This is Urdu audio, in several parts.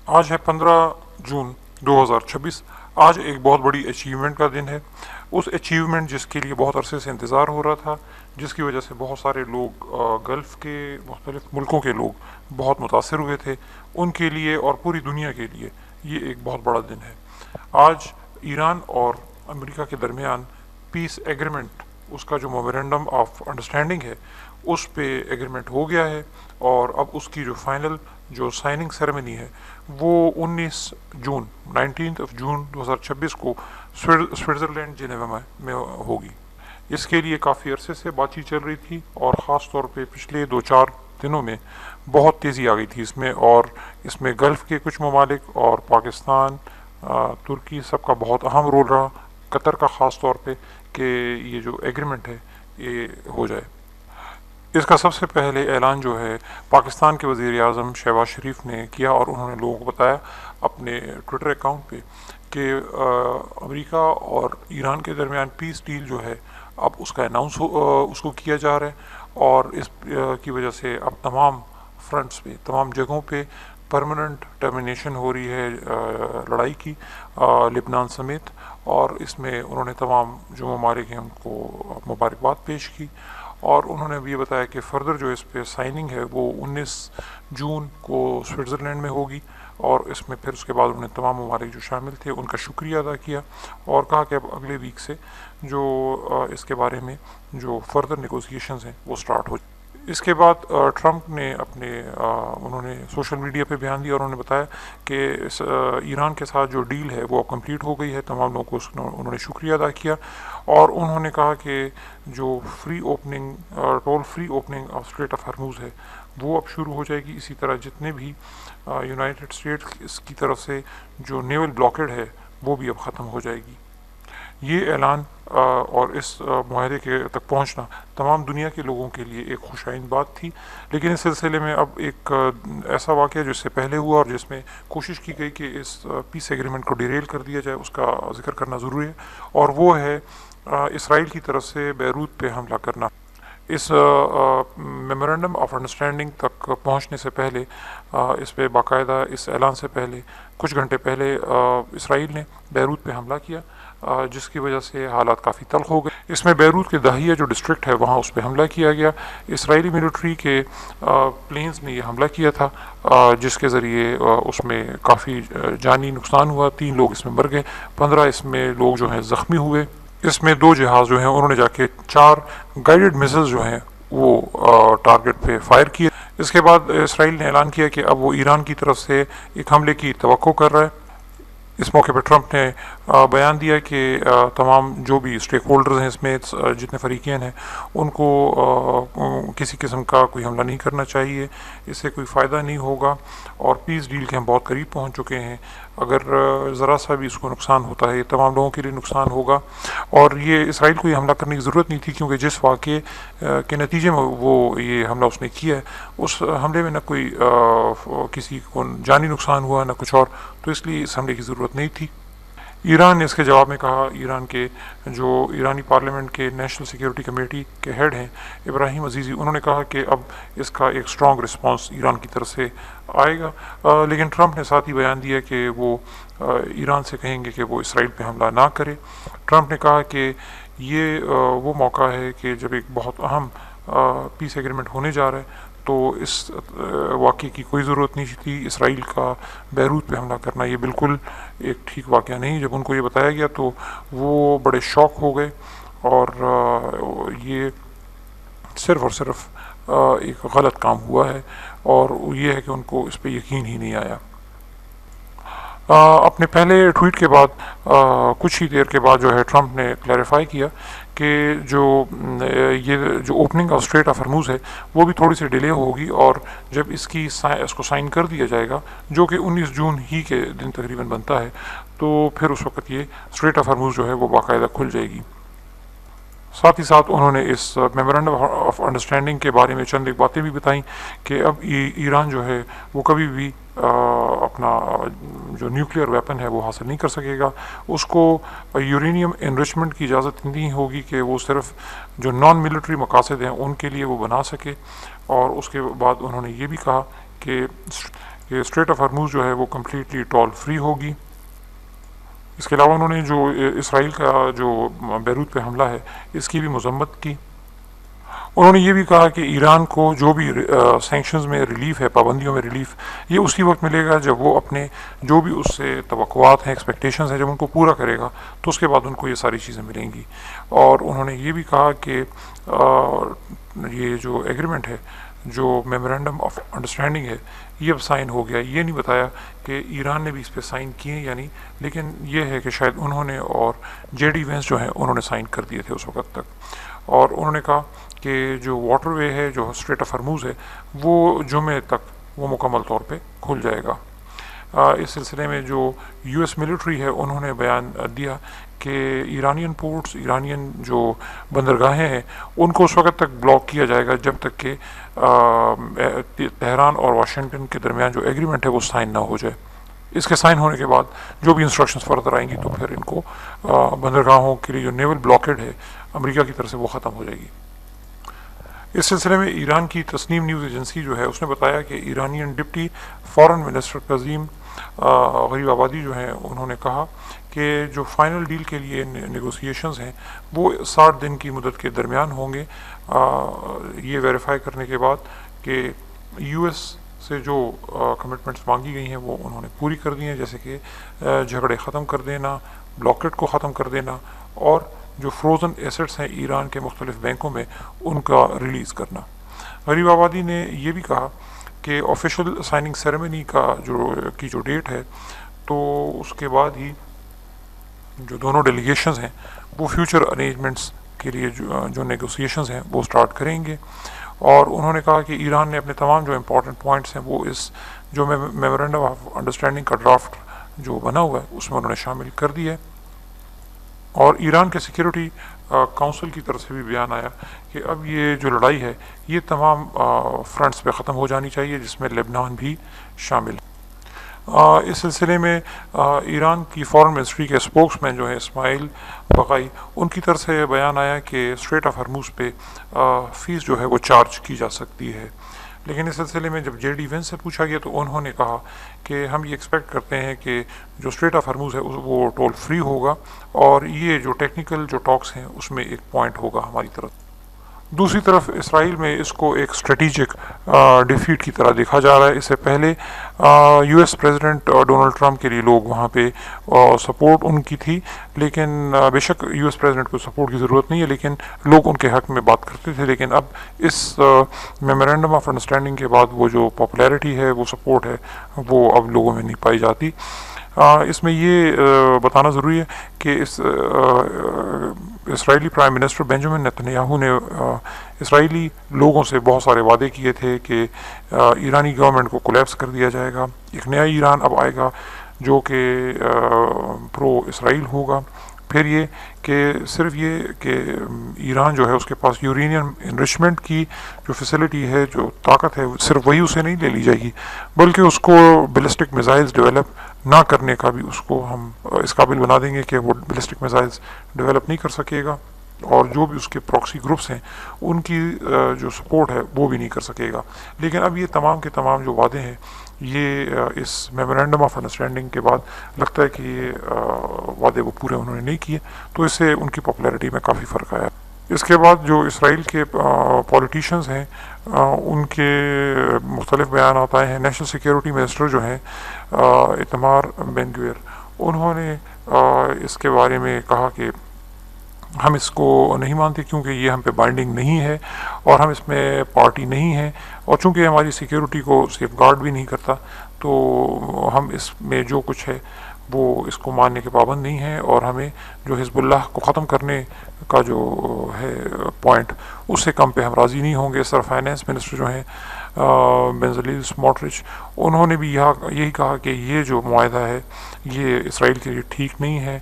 آج ہے 15 جون 2026۔ آج ایک بہت بڑی اچیومنٹ کا دن ہے۔ اس اچیومنٹ جس کے لیے بہت عرصے سے انتظار ہو رہا تھا، جس کی وجہ سے بہت سارے لوگ گلف کے مختلف ملکوں کے لوگ بہت متاثر ہوئے تھے، ان کے لیے اور پوری دنیا کے لیے یہ ایک بہت بڑا دن ہے۔ آج ایران اور امریکہ کے درمیان پیس ایگریمنٹ، اس کا جو میمورینڈم آف انڈرسٹینڈنگ ہے، اس پہ ایگریمنٹ ہو گیا ہے، اور اب اس کی جو فائنل جو سائننگ سیریمنی ہے وہ 19 جون 2026 کو سوئٹزرلینڈ جنیوا میں ہوگی۔ اس کے لیے کافی عرصے سے بات چیت چل رہی تھی، اور خاص طور پہ پچھلے 2-4 دنوں میں بہت تیزی آ گئی تھی اس میں، اور اس میں گلف کے کچھ ممالک اور پاکستان، ترکی، سب کا بہت اہم رول رہا، قطر کا خاص طور پہ، کہ یہ جو ایگریمنٹ ہے یہ ہو جائے۔ اس کا سب سے پہلے اعلان جو ہے پاکستان کے وزیر اعظم شہباز شریف نے کیا، اور انہوں نے لوگوں کو بتایا اپنے ٹویٹر اکاؤنٹ پہ کہ امریکہ اور ایران کے درمیان پیس ڈیل جو ہے اب اس کا اناؤنس اس کو کیا جا رہا ہے، اور اس کی وجہ سے اب تمام فرنٹس پہ، تمام جگہوں پہ پرماننٹ ٹرمینیشن ہو رہی ہے لڑائی کی، لبنان سمیت۔ اور اس میں انہوں نے تمام جو ممالک ہیں ان کو مبارکباد پیش کی، اور انہوں نے بھی یہ بتایا کہ فردر جو اس پہ سائننگ ہے وہ 19 جون کو سوئٹزرلینڈ میں ہوگی، اور اس میں پھر اس کے بعد انہوں نے تمام ممالک جو شامل تھے ان کا شکریہ ادا کیا، اور کہا کہ اب اگلے ویک سے جو اس کے بارے میں جو فردر نیگوزیشنز ہیں وہ سٹارٹ ہو۔ اس کے بعد ٹرمپ نے انہوں نے سوشل میڈیا پہ بیان دیا، اور انہوں نے بتایا کہ ایران کے ساتھ جو ڈیل ہے وہ اب کمپلیٹ ہو گئی ہے۔ تمام لوگوں کو انہوں نے شکریہ ادا کیا، اور انہوں نے کہا کہ جو toll free opening of strait of Hormuz ہے وہ اب شروع ہو جائے گی۔ اسی طرح جتنے بھی یونائٹڈ اسٹیٹس کی طرف سے جو نیول بلاکیڈ ہے وہ بھی اب ختم ہو جائے گی۔ یہ اعلان اور اس معاہدے کے تک پہنچنا تمام دنیا کے لوگوں کے لیے ایک خوش آئند بات تھی، لیکن اس سلسلے میں اب ایک ایسا واقعہ جو اس سے پہلے ہوا اور جس میں کوشش کی گئی کہ اس پیس ایگریمنٹ کو ڈیریل کر دیا جائے، اس کا ذکر کرنا ضروری ہے، اور وہ ہے اسرائیل کی طرف سے بیروت پہ حملہ کرنا۔ اس میمورینڈم آف انڈرسٹینڈنگ تک پہنچنے سے پہلے، اس پہ باقاعدہ اس اعلان سے پہلے کچھ گھنٹے پہلے اسرائیل نے بیروت پہ حملہ کیا، جس کی وجہ سے حالات کافی تلخ ہو گئے۔ اس میں بیروت کے داہیہ جو ڈسٹرکٹ ہے وہاں اس پہ حملہ کیا گیا۔ اسرائیلی ملٹری کے پلینز نے یہ حملہ کیا تھا، جس کے ذریعے اس میں کافی جانی نقصان ہوا، 3 لوگ اس میں مر گئے، 15 اس میں لوگ جو ہیں زخمی ہوئے۔ اس میں 2 جہاز جو ہیں انہوں نے جا کے 4 گائیڈڈ میزائل جو ہیں وہ ٹارگٹ پہ فائر کیے۔ اس کے بعد اسرائیل نے اعلان کیا کہ اب وہ ایران کی طرف سے ایک حملے کی توقع کر رہا ہے۔ اس موقع پہ ٹرمپ نے بیان دیا کہ تمام جو بھی اسٹیک ہولڈرز ہیں، اس میں جتنے فریقین ہیں، ان کو کسی قسم کا کوئی حملہ نہیں کرنا چاہیے، اس سے کوئی فائدہ نہیں ہوگا، اور پیس ڈیل کے ہم بہت قریب پہنچ چکے ہیں۔ اگر ذرا سا بھی اس کو نقصان ہوتا ہے یہ تمام لوگوں کے لیے نقصان ہوگا، اور یہ اسرائیل کو یہ حملہ کرنے کی ضرورت نہیں تھی، کیونکہ جس واقعے کے نتیجے میں وہ یہ حملہ اس نے کیا ہے، اس حملے میں نہ کوئی کسی کو جانی نقصان ہوا نہ کچھ اور، تو اس لیے اس حملے کی ضرورت نہیں تھی۔ ایران نے اس کے جواب میں کہا، ایران کے جو ایرانی پارلیمنٹ کے نیشنل سیکیورٹی کمیٹی کے ہیڈ ہیں ابراہیم عزیزی، انہوں نے کہا کہ اب اس کا ایک اسٹرانگ رسپانس ایران کی طرف سے آئے گا، لیکن ٹرمپ نے ساتھ ہی بیان دیا کہ وہ ایران سے کہیں گے کہ وہ اسرائیل پہ حملہ نہ کرے۔ ٹرمپ نے کہا کہ یہ وہ موقع ہے کہ جب ایک بہت اہم پیس ایگریمنٹ ہونے جا رہا ہے، تو اس واقعے کی کوئی ضرورت نہیں تھی، اسرائیل کا بیروت پہ حملہ کرنا یہ بالکل ایک ٹھیک واقعہ نہیں۔ جب ان کو یہ بتایا گیا تو وہ بڑے شوق ہو گئے، اور یہ صرف اور صرف ایک غلط کام ہوا ہے، اور یہ ہے کہ ان کو اس پہ یقین ہی نہیں آیا۔ اپنے پہلے ٹویٹ کے بعد کچھ ہی دیر کے بعد جو ہے ٹرمپ نے کلیریفائی کیا کہ یہ جو opening of strait of Hormuz ہے وہ بھی تھوڑی سی ڈیلے ہوگی، اور جب اس کو سائن کر دیا جائے گا، جو کہ 19 جون ہی کے دن تقریباً بنتا ہے، تو پھر اس وقت یہ اسٹریٹ آف ہرموز جو ہے وہ باقاعدہ کھل جائے گی۔ ساتھ ہی ساتھ انہوں نے اس میمورینڈم آف انڈرسٹینڈنگ کے بارے میں چند ایک باتیں بھی بتائیں کہ اب ایران جو ہے وہ کبھی بھی اپنا جو نیوکلیئر ویپن ہے وہ حاصل نہیں کر سکے گا، اس کو یورینیم انرچمنٹ کی اجازت نہیں ہوگی کہ وہ صرف جو نان ملٹری مقاصد ہیں ان کے لیے وہ بنا سکے۔ اور اس کے بعد انہوں نے یہ بھی کہا کہ کہ اسٹریٹ آف ہرموز جو ہے وہ کمپلیٹلی ٹول فری ہوگی۔ اس کے علاوہ انہوں نے جو اسرائیل کا جو بیروت پہ حملہ ہے اس کی بھی مذمت کی۔ انہوں نے یہ بھی کہا کہ ایران کو جو بھی سینکشنز میں ریلیف ہے، پابندیوں میں ریلیف، یہ اسی وقت ملے گا جب وہ اپنے جو بھی اس سے توقعات ہیں، ایکسپیکٹیشنز ہیں، جب ان کو پورا کرے گا تو اس کے بعد ان کو یہ ساری چیزیں ملیں گی۔ اور انہوں نے یہ بھی کہا کہ یہ جو ایگریمنٹ ہے، جو میمورینڈم آف انڈرسٹینڈنگ ہے، یہ اب سائن ہو گیا۔ یہ نہیں بتایا کہ ایران نے بھی اس پہ سائن کیے یا نہیں، لیکن یہ ہے کہ شاید انہوں نے اور جے ڈی وینس جو ہیں انہوں نے سائن کر دیے تھے اس وقت تک۔ اور انہوں نے کہا کہ جو واٹر وے ہے، جو اسٹریٹ آف ہرموز ہے، وہ جمعے تک وہ مکمل طور پہ کھل جائے گا۔ اس سلسلے میں جو یو ایس ملٹری ہے انہوں نے بیان دیا کہ ایرانین پورٹس، ایرانین جو بندرگاہیں ہیں، ان کو اس وقت تک بلاک کیا جائے گا جب تک کہ تہران اور واشنگٹن کے درمیان جو ایگریمنٹ ہے وہ سائن نہ ہو جائے۔ اس کے سائن ہونے کے بعد جو بھی انسٹرکشنز فردر آئیں گی تو پھر ان کو بندرگاہوں کے لیے جو نیول بلاکیڈ ہے امریکہ کی طرف سے وہ ختم ہو جائے گی۔ اس سلسلے میں ایران کی تسنیم نیوز ایجنسی جو ہے اس نے بتایا کہ Iranian deputy foreign minister Kazim غریب آبادی جو ہیں انہوں نے کہا کہ جو فائنل ڈیل کے لیے نیگوسیشنز ہیں وہ 60 دن کی مدت کے درمیان ہوں گے، یہ ویریفائی کرنے کے بعد کہ یو ایس سے جو کمٹمنٹس مانگی گئی ہیں وہ انہوں نے پوری کر دی ہیں، جیسے کہ جھگڑے ختم کر دینا، بلاکیڈ کو ختم کر دینا، اور جو فروزن ایسٹس ہیں ایران کے مختلف بینکوں میں ان کا ریلیز کرنا۔ غریب آبادی نے یہ بھی کہا کہ آفیشیل سائننگ سیریمنی کی جو ڈیٹ ہے تو اس کے بعد ہی جو دونوں ڈیلیگیشنز ہیں وہ فیوچر ارینجمنٹس کے لیے جو نیگوسیشنز ہیں وہ سٹارٹ کریں گے۔ اور انہوں نے کہا کہ ایران نے اپنے تمام جو امپورٹنٹ پوائنٹس ہیں وہ اس جو میمورینڈم آف انڈرسٹینڈنگ کا ڈرافٹ جو بنا ہوا ہے اس میں انہوں نے شامل کر دی ہے۔ اور ایران کے سیکیورٹی کونسل کی طرف سے بھی بیان آیا کہ اب یہ جو لڑائی ہے یہ تمام فرنٹس پہ ختم ہو جانی چاہیے، جس میں لبنان بھی شامل ہے۔ اس سلسلے میں ایران کی فارن منسٹری کے اسپوکس مین جو ہیں اسماعیل بغائی، ان کی طرف سے بیان آیا کہ اسٹریٹ آف ہرموز پہ فیس جو ہے وہ چارج کی جا سکتی ہے، لیکن اس سلسلے میں جب جے ڈی وینس سے پوچھا گیا تو انہوں نے کہا کہ ہم یہ ایکسپیکٹ کرتے ہیں کہ جو اسٹریٹ آف ہرموز ہے وہ ٹول فری ہوگا، اور یہ جو ٹیکنیکل جو ٹاکس ہیں اس میں ایک پوائنٹ ہوگا ہماری طرف۔ دوسری طرف اسرائیل میں اس کو ایک اسٹریٹجک ڈیفیٹ کی طرح دیکھا جا رہا ہے۔ اس سے پہلے U S president Donald Trump کے لیے لوگ وہاں پہ سپورٹ ان کی تھی، لیکن بے شک یو ایس پریزیڈنٹ کو سپورٹ کی ضرورت نہیں ہے، لیکن لوگ ان کے حق میں بات کرتے تھے۔ لیکن اب اس میمورینڈم آف انڈرسٹینڈنگ کے بعد وہ جو پاپولیرٹی ہے، وہ سپورٹ ہے، وہ اب لوگوں میں نہیں پائی جاتی۔ اس میں یہ بتانا ضروری ہے کہ اسرائیلی پرائم منسٹر بنجامن نتنیاہو نے اسرائیلی لوگوں سے بہت سارے وعدے کیے تھے کہ ایرانی گورنمنٹ کو کولیپس کر دیا جائے گا، ایک نیا ایران اب آئے گا جو کہ پرو اسرائیل ہوگا۔ پھر یہ کہ صرف یہ کہ ایران جو ہے اس کے پاس یورینیم انرچمنٹ کی جو فیسلٹی ہے، جو طاقت ہے، صرف وہی اسے نہیں لے لی جائے گی، بلکہ اس کو بیلسٹک میزائلز ڈیولپ نہ کرنے کا بھی اس کو ہم اس قابل بنا دیں گے کہ وہ بیلسٹک میزائلز ڈیولپ نہیں کر سکے گا، اور جو بھی اس کے پراکسی گروپس ہیں ان کی جو سپورٹ ہے وہ بھی نہیں کر سکے گا۔ لیکن اب یہ تمام کے تمام جو وعدے ہیں یہ اس میمورینڈم آف انڈرسٹینڈنگ کے بعد لگتا ہے کہ یہ وعدے وہ پورے انہوں نے نہیں کیے، تو اس سے ان کی پاپولیرٹی میں کافی فرق آیا۔ اس کے بعد جو اسرائیل کے پولیٹیشنز ہیں ان کے مختلف بیانات آئے ہیں۔ نیشنل سیکیورٹی منسٹر جو ہیں ایتمار بن گویر، انہوں نے اس کے بارے میں کہا کہ ہم اس کو نہیں مانتے کیونکہ یہ ہم پہ بائنڈنگ نہیں ہے اور ہم اس میں پارٹی نہیں ہیں، اور چونکہ ہماری سیکیورٹی کو سیف گارڈ بھی نہیں کرتا تو ہم اس میں جو کچھ ہے وہ اس کو ماننے کے پابند نہیں ہیں، اور ہمیں جو حزب اللہ کو ختم کرنے کا جو ہے پوائنٹ اس سے کم پہ ہم راضی نہیں ہوں گے۔ سر فائنینس منسٹر جو ہیں بنزلیل سموٹرچ، انہوں نے بھی یہی کہا کہ یہ جو معاہدہ ہے یہ اسرائیل کے لیے ٹھیک نہیں ہے۔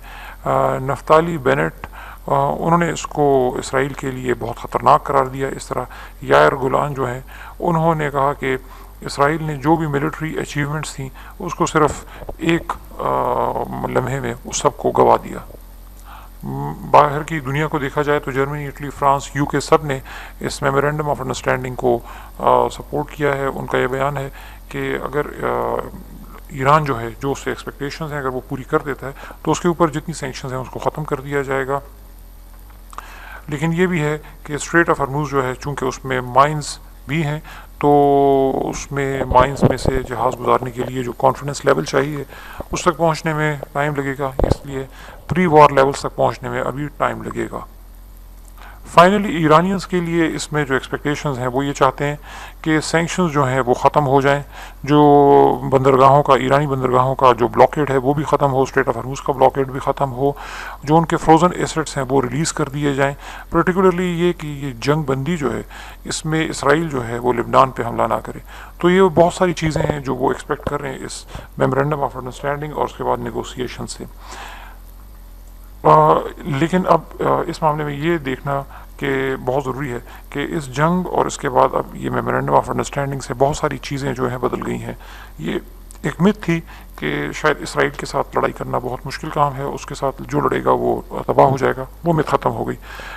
نفتالی بینٹ انہوں نے اس کو اسرائیل کے لیے بہت خطرناک قرار دیا۔ اس طرح یائر گولان جو ہیں انہوں نے کہا کہ اسرائیل نے جو بھی ملٹری اچیومنٹس تھیں اس کو صرف ایک لمحے میں اس سب کو گوا دیا۔ باہر کی دنیا کو دیکھا جائے تو جرمنی، اٹلی، فرانس، UK سب نے اس میمورینڈم آف انڈرسٹینڈنگ کو سپورٹ کیا ہے۔ ان کا یہ بیان ہے کہ اگر ایران جو ہے، جو اس سے ایکسپیکٹیشنز ہیں اگر وہ پوری کر دیتا ہے تو اس کے اوپر جتنی سینکشنز ہیں اس کو ختم کر دیا جائے گا۔ لیکن یہ بھی ہے کہ اسٹریٹ آف ہرموز جو ہے، چونکہ اس میں مائنز بھی ہیں، تو اس میں مائنز میں سے جہاز گزارنے کے لیے جو کانفیڈنس لیول چاہیے اس تک پہنچنے میں ٹائم لگے گا، اس لیے پری وار لیولز تک پہنچنے میں ابھی ٹائم لگے گا۔ فائنلی ایرانینز کے لیے اس میں جو ایکسپیکٹیشنز ہیں وہ یہ چاہتے ہیں کہ سینکشنز جو ہیں وہ ختم ہو جائیں، جو بندرگاہوں کا، ایرانی بندرگاہوں کا جو بلاکیڈ ہے وہ بھی ختم ہو، اسٹریٹ آف ہرموز کا بلاکیڈ بھی ختم ہو، جو ان کے فروزن ایسٹس ہیں وہ ریلیز کر دیے جائیں۔ پرٹیکولرلی یہ کہ یہ جنگ بندی جو ہے اس میں اسرائیل جو ہے وہ لبنان پہ حملہ نہ کرے۔ تو یہ بہت ساری چیزیں ہیں جو وہ ایکسپیکٹ کر رہے ہیں اس میمورینڈم آف انڈرسٹینڈنگ اور اس کے بعد نیگوسیشن سے۔ لیکن اب اس معاملے میں یہ دیکھنا کہ بہت ضروری ہے کہ اس جنگ اور اس کے بعد اب یہ میمورینڈم آف انڈرسٹینڈنگ سے بہت ساری چیزیں جو ہیں بدل گئی ہیں۔ یہ ایک مت تھی کہ شاید اسرائیل کے ساتھ لڑائی کرنا بہت مشکل کام ہے، اس کے ساتھ جو لڑے گا وہ تباہ ہو جائے گا، وہ مت ختم ہو گئی۔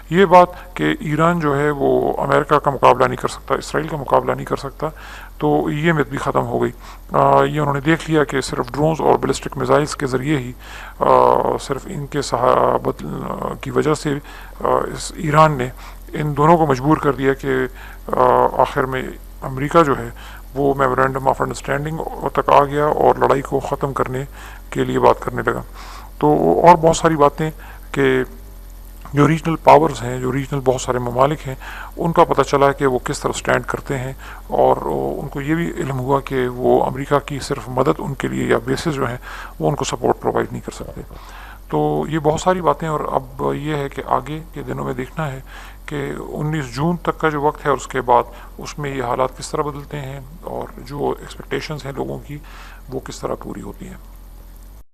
یہ بات کہ ایران جو ہے وہ امریکہ کا مقابلہ نہیں کر سکتا، اسرائیل کا مقابلہ نہیں کر سکتا، تو یہ مت بھی ختم ہو گئی۔ یہ انہوں نے دیکھ لیا کہ صرف ڈرونز اور بیلسٹک میزائلز کے ذریعے ہی صرف ان کے صحابت کی وجہ سے اس ایران نے ان دونوں کو مجبور کر دیا کہ آخر میں امریکہ جو ہے وہ میمورینڈم آف انڈرسٹینڈنگ تک آ گیا اور لڑائی کو ختم کرنے کے لیے بات کرنے لگا۔ تو اور بہت ساری باتیں کہ جو ریجنل پاورز ہیں، جو ریجنل بہت سارے ممالک ہیں، ان کا پتہ چلا کہ وہ کس طرح سٹینڈ کرتے ہیں، اور ان کو یہ بھی علم ہوا کہ وہ امریکہ کی صرف مدد ان کے لیے یا بیسز جو ہیں وہ ان کو سپورٹ پرووائڈ نہیں کر سکتے۔ تو یہ بہت ساری باتیں، اور اب یہ ہے کہ آگے کے دنوں میں دیکھنا ہے کہ 19 جون تک کا جو وقت ہے اور اس کے بعد اس میں یہ حالات کس طرح بدلتے ہیں اور جو ایکسپیکٹیشنز ہیں لوگوں کی وہ کس طرح پوری ہوتی ہیں۔